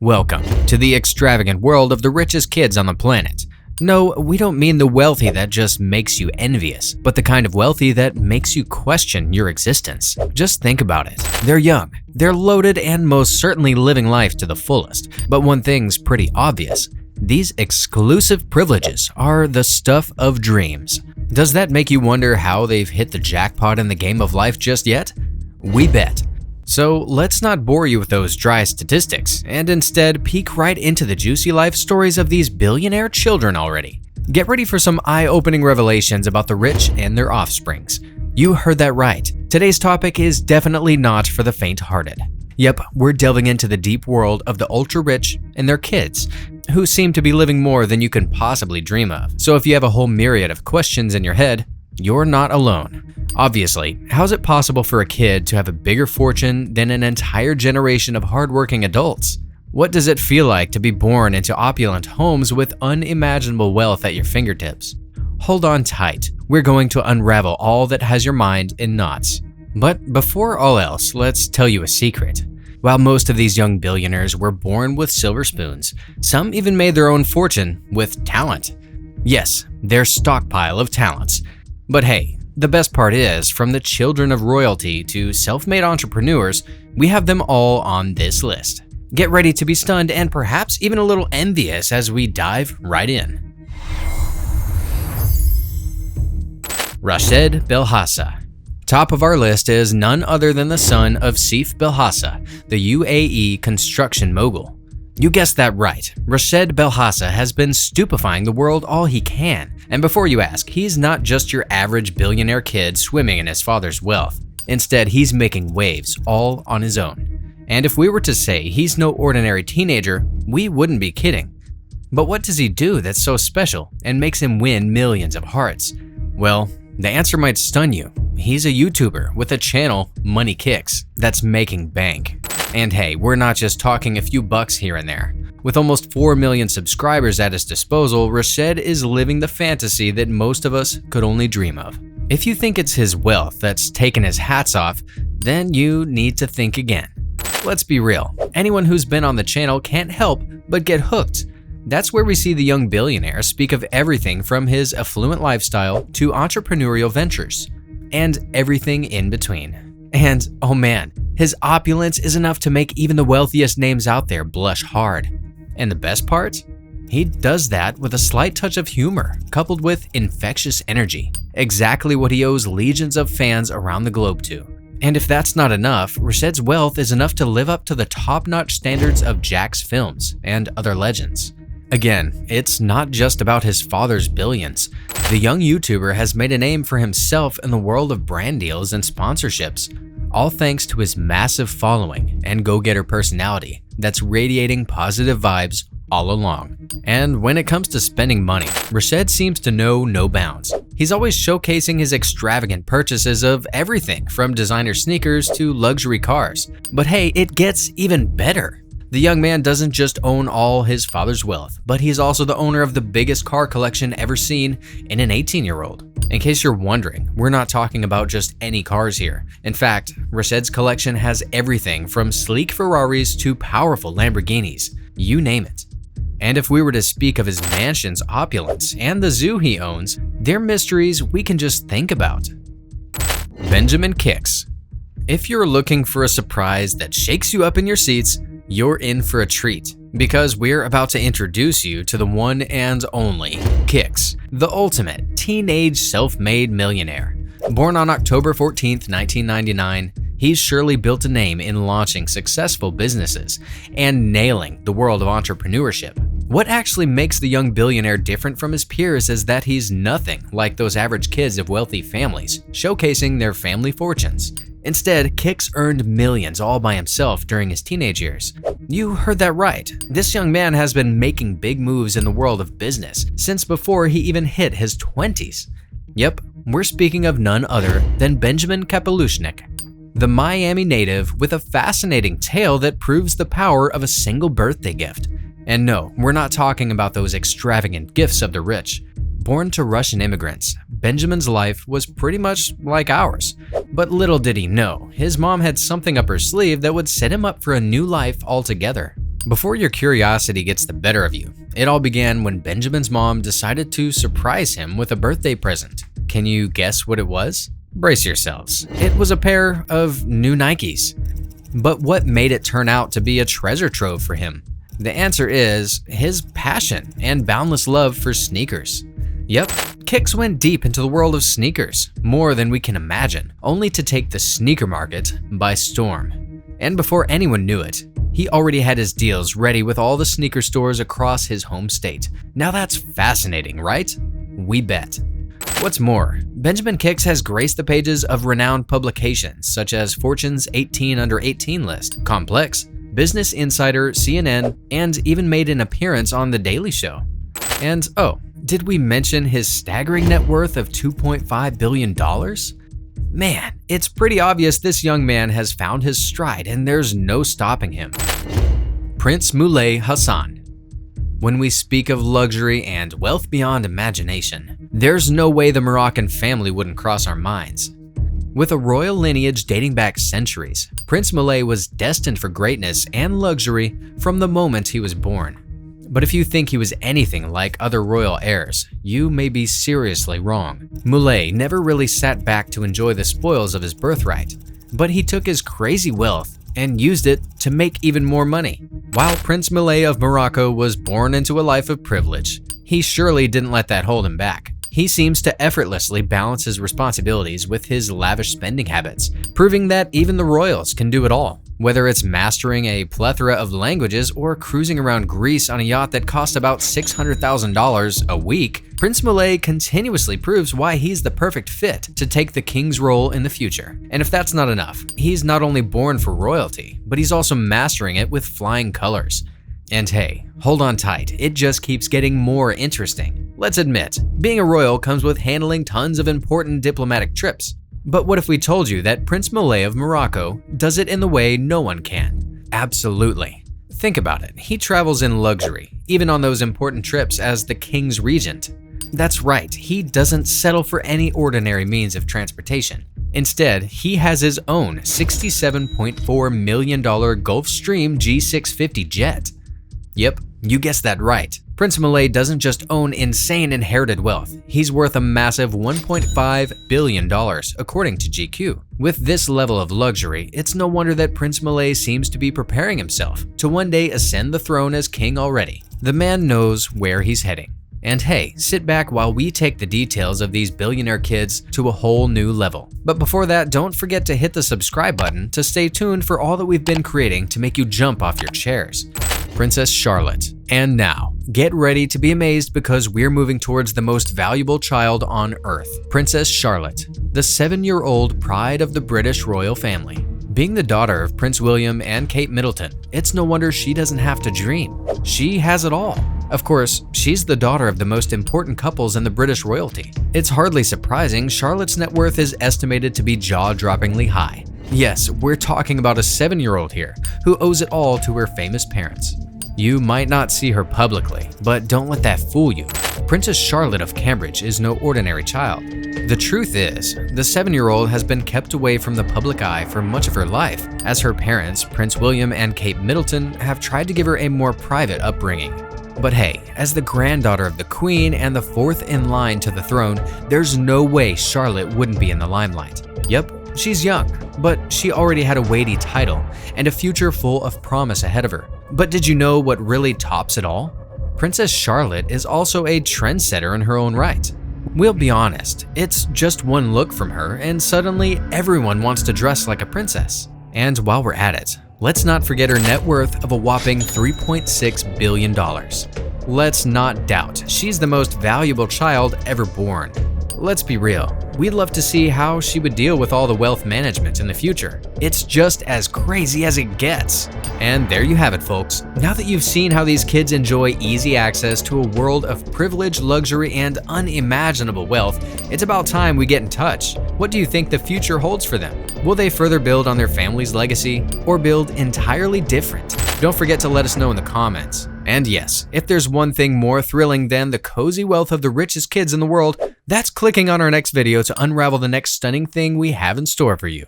Welcome to the extravagant world of the richest kids on the planet. No, we don't mean the wealthy that just makes you envious, but the kind of wealthy that makes you question your existence. Just think about it. They're young, they're loaded, and most certainly living life to the fullest. But one thing's pretty obvious. These exclusive privileges are the stuff of dreams. Does that make you wonder how they've hit the jackpot in the game of life just yet? We bet. So let's not bore you with those dry statistics, and instead peek right into the juicy life stories of these billionaire children already. Get ready for some eye-opening revelations about the rich and their offsprings. You heard that right. Today's topic is definitely not for the faint-hearted. Yep, we're delving into the deep world of the ultra-rich and their kids, who seem to be living more than you can possibly dream of. So if you have a whole myriad of questions in your head, you're not alone. Obviously, how's it possible for a kid to have a bigger fortune than an entire generation of hardworking adults? What does it feel like to be born into opulent homes with unimaginable wealth at your fingertips? Hold on tight, we're going to unravel all that has your mind in knots. But before all else, let's tell you a secret. While most of these young billionaires were born with silver spoons, some even made their own fortune with talent. Yes, their stockpile of talents. But hey, the best part is, from the children of royalty to self-made entrepreneurs, we have them all on this list. Get ready to be stunned and perhaps even a little envious as we dive right in. Rashid Belhassa. Top of our list is none other than the son of Sif Belhassa, the UAE construction mogul. You guessed that right, Rashid Belhassa has been stupefying the world all he can. And before you ask, he's not just your average billionaire kid swimming in his father's wealth. Instead, he's making waves all on his own. And if we were to say he's no ordinary teenager, we wouldn't be kidding. But what does he do that's so special and makes him win millions of hearts? Well, the answer might stun you. He's a YouTuber with a channel, Money Kicks, that's making bank. And hey, we're not just talking a few bucks here and there. With almost 4 million subscribers at his disposal, Rashid is living the fantasy that most of us could only dream of. If you think it's his wealth that's taken his hats off, then you need to think again. Let's be real, anyone who's been on the channel can't help but get hooked. That's where we see the young billionaire speak of everything from his affluent lifestyle to entrepreneurial ventures, and everything in between. And oh man, his opulence is enough to make even the wealthiest names out there blush hard. And the best part? He does that with a slight touch of humor, coupled with infectious energy. Exactly what he owes legions of fans around the globe to. And if that's not enough, Rashid's wealth is enough to live up to the top-notch standards of Jack's films and other legends. Again, it's not just about his father's billions. The young YouTuber has made a name for himself in the world of brand deals and sponsorships, all thanks to his massive following and go-getter personality that's radiating positive vibes all along. And when it comes to spending money, Rashid seems to know no bounds. He's always showcasing his extravagant purchases of everything from designer sneakers to luxury cars. But hey, it gets even better. The young man doesn't just own all his father's wealth, but he's also the owner of the biggest car collection ever seen in an 18-year-old. In case you're wondering, we're not talking about just any cars here. In fact, Rashid's collection has everything from sleek Ferraris to powerful Lamborghinis, you name it. And if we were to speak of his mansion's opulence and the zoo he owns, they're mysteries we can just think about. Benjamin Kicks. If you're looking for a surprise that shakes you up in your seats, you're in for a treat, because we're about to introduce you to the one and only Kicks, the ultimate teenage self-made millionaire. Born on October 14th, 1999, he's surely built a name in launching successful businesses and nailing the world of entrepreneurship. What actually makes the young billionaire different from his peers is that he's nothing like those average kids of wealthy families, showcasing their family fortunes. Instead, Kicks earned millions all by himself during his teenage years. You heard that right. This young man has been making big moves in the world of business since before he even hit his 20s. Yep, we're speaking of none other than Benjamin Kapelushnik, the Miami native with a fascinating tale that proves the power of a single birthday gift. And no, we're not talking about those extravagant gifts of the rich. Born to Russian immigrants, Benjamin's life was pretty much like ours. But little did he know, his mom had something up her sleeve that would set him up for a new life altogether. Before your curiosity gets the better of you, it all began when Benjamin's mom decided to surprise him with a birthday present. Can you guess what it was? Brace yourselves. It was a pair of new Nikes. But what made it turn out to be a treasure trove for him? The answer is his passion and boundless love for sneakers. Yep, Kix went deep into the world of sneakers, more than we can imagine, only to take the sneaker market by storm. And before anyone knew it, he already had his deals ready with all the sneaker stores across his home state. Now that's fascinating, right? We bet. What's more, Benjamin Kix has graced the pages of renowned publications such as Fortune's 18 Under 18 list, Complex, Business Insider, CNN, and even made an appearance on The Daily Show. And oh, did we mention his staggering net worth of $2.5 billion? Man, it's pretty obvious this young man has found his stride and there's no stopping him. Prince Moulay Hassan. When we speak of luxury and wealth beyond imagination, there's no way the Moroccan family wouldn't cross our minds. With a royal lineage dating back centuries, Prince Moulay was destined for greatness and luxury from the moment he was born. But if you think he was anything like other royal heirs, you may be seriously wrong. Moulay never really sat back to enjoy the spoils of his birthright, but he took his crazy wealth and used it to make even more money. While Prince Moulay of Morocco was born into a life of privilege, he surely didn't let that hold him back. He seems to effortlessly balance his responsibilities with his lavish spending habits, proving that even the royals can do it all. Whether it's mastering a plethora of languages or cruising around Greece on a yacht that costs about $600,000 a week, Prince Moulay continuously proves why he's the perfect fit to take the king's role in the future. And if that's not enough, he's not only born for royalty, but he's also mastering it with flying colors. And hey, hold on tight, it just keeps getting more interesting. Let's admit, being a royal comes with handling tons of important diplomatic trips. But what if we told you that Prince Moulay of Morocco does it in the way no one can? Absolutely. Think about it, he travels in luxury, even on those important trips as the king's regent. That's right, he doesn't settle for any ordinary means of transportation. Instead, he has his own $67.4 million Gulfstream G650 jet. Yep, you guessed that right. Prince Moulay doesn't just own insane inherited wealth, he's worth a massive $1.5 billion, according to GQ. With this level of luxury, it's no wonder that Prince Moulay seems to be preparing himself to one day ascend the throne as king already. The man knows where he's heading. And hey, sit back while we take the details of these billionaire kids to a whole new level. But before that, don't forget to hit the subscribe button to stay tuned for all that we've been creating to make you jump off your chairs. Princess Charlotte. And now, get ready to be amazed because we're moving towards the most valuable child on earth. Princess Charlotte, the 7-year-old pride of the British royal family. Being the daughter of Prince William and Kate Middleton, it's no wonder she doesn't have to dream. She has it all. Of course, she's the daughter of the most important couples in the British royalty. It's hardly surprising Charlotte's net worth is estimated to be jaw-droppingly high. Yes, we're talking about a 7-year-old here who owes it all to her famous parents. You might not see her publicly, but don't let that fool you. Princess Charlotte of Cambridge is no ordinary child. The truth is, the 7-year-old has been kept away from the public eye for much of her life, as her parents, Prince William and Kate Middleton, have tried to give her a more private upbringing. But hey, as the granddaughter of the Queen and the 4th in line to the throne, there's no way Charlotte wouldn't be in the limelight. Yep, she's young, but she already had a weighty title and a future full of promise ahead of her. But did you know what really tops it all? Princess Charlotte is also a trendsetter in her own right. We'll be honest, it's just one look from her and suddenly everyone wants to dress like a princess. And while we're at it, let's not forget her net worth of a whopping $3.6 billion. Let's not doubt, she's the most valuable child ever born. Let's be real, we'd love to see how she would deal with all the wealth management in the future. It's just as crazy as it gets. And there you have it, folks. Now that you've seen how these kids enjoy easy access to a world of privilege, luxury, and unimaginable wealth, it's about time we get in touch. What do you think the future holds for them? Will they further build on their family's legacy or build entirely different? Don't forget to let us know in the comments. And yes, if there's one thing more thrilling than the cozy wealth of the richest kids in the world, that's clicking on our next video to unravel the next stunning thing we have in store for you.